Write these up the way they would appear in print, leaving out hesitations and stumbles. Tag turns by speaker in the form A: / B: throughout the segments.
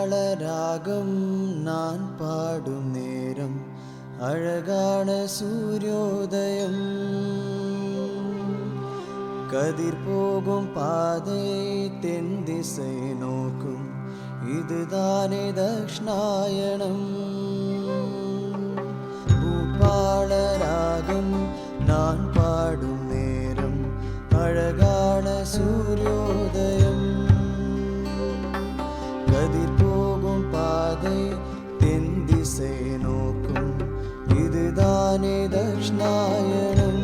A: பூபால ராகம் நான் பாடும் நேரம் அழகான சூரியோதயம் கதிர் போகும் பாதை தென் திசை நோக்கும் இதுதானே தக்ஷணாயனம் பூபால ராகம் நான் பாடும் நேரம் அழகான சூரியோதயம் கதிர் போகும் பாதை தென் திசை நோக்கும் இதுதானே தக்ஷணாயனம்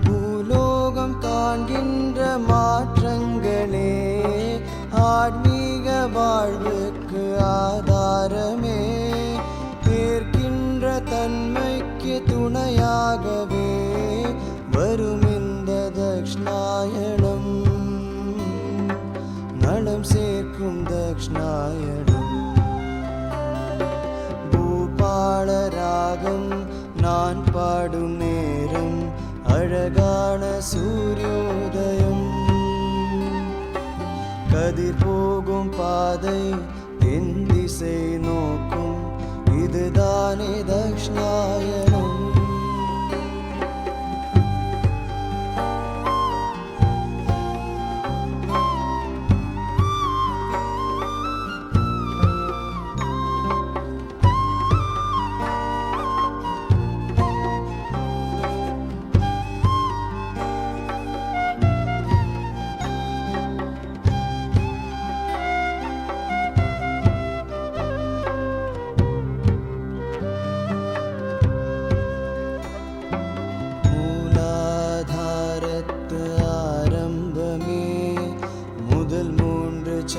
A: பூலோகம் காண்கின்ற மாற்றங்களே ஆன்மீக வாழ்வுக்கு ஆதாரமே ஏற்கின்ற தன்மைக்கு துணையாகவே வரும் இந்த தக்ஷணாயனம் நலம் சேர்க்கும் தக்ஷணாயனம் பூபால ராகம் நான் பாடும் நேரம் அழகான சூரியோதயம் கதிர் போகும் பாதை தென் திசை நோக்கும் இதுதானே தக்ஷணாயனம்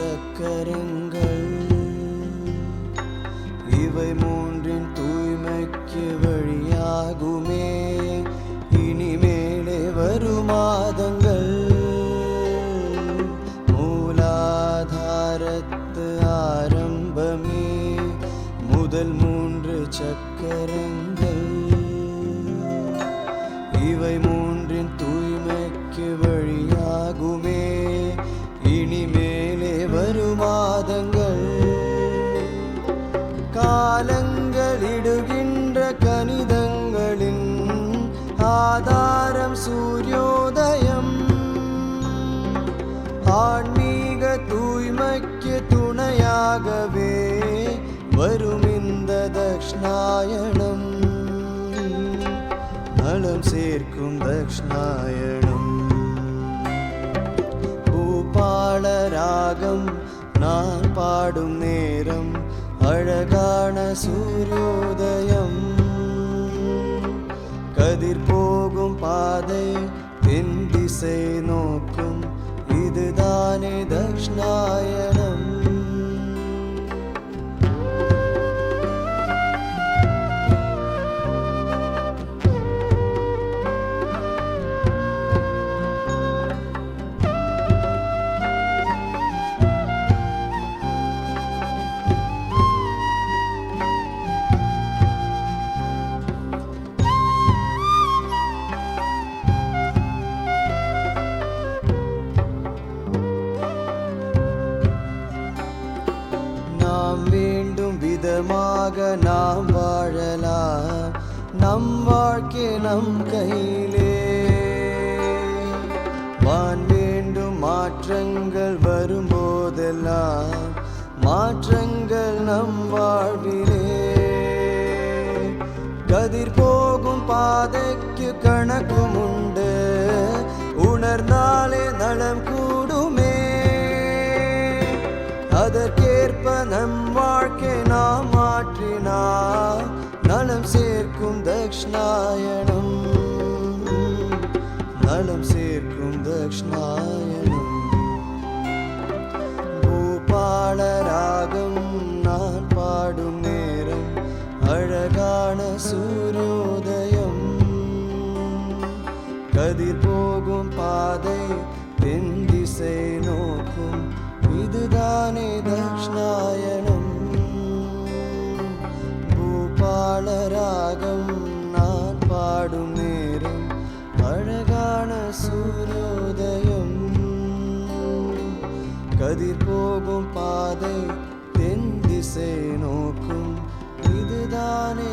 A: சக்கரங்கள் இவை மூன்றின் தூய்மைக்கு வழியாகுமே இனிமேலே வரும் மாதங்கள் மூலாதாரத்து ஆரம்பமே முதல் மூன்று சக்கரங்கள் இவை மூன்றின் தூய்மைக்கு வழியாகுமே இனிமேலே வரும் மாதங்கள் காலங்களிடுகின்ற கணிதங்களின் ஆதாரம் சூரியோதயம் ஆன்மீக தூய்மைக்கு துணையாகவே வரும் இந்த தக்ஷணாயனம் நலம் சேர்க்கும் தக்ஷணாயனம் பூபால ராகம் நான் பாடும் நேரம் அழகான சூரியோதயம் கதிர் போகும் பாதை தென் திசை நோக்கும் இதுதானே தக்ஷணாயனம் வேண்டும் விதமாக நாம் வாழலாம் நம் வாழ்க்கை நம் கையிலே வான் வேண்டும் மாற்றங்கள் வரும்போதெல்லாம் மாற்றங்கள் நம் வாழ்விலே கதிர் போகும் பாதைக்கு கணக்கும் உண்டு உணர்ந்தாலே நலம் கூடுமே அதற்கேற்ப நம் வாழ்க்கை நாம் மாற்றினார் நலம் சேர்க்கும் தக்ஷணாயனம் நலம் சேர்க்கும் தக்ஷணாயனம் பூபால ராகம் நான் பாடும் நேரம் அழகான சூரியோதயம் கதிர் போகும் பாதை தென் திசை நோக்கும் இதுதானே தக்ஷணாயனம் பூபால ராகம் நான் பாடும் நேரம் அழகான சூரியோதயம் கதிர் போகும் பாதை தென் திசை நோக்கும் இதுதானே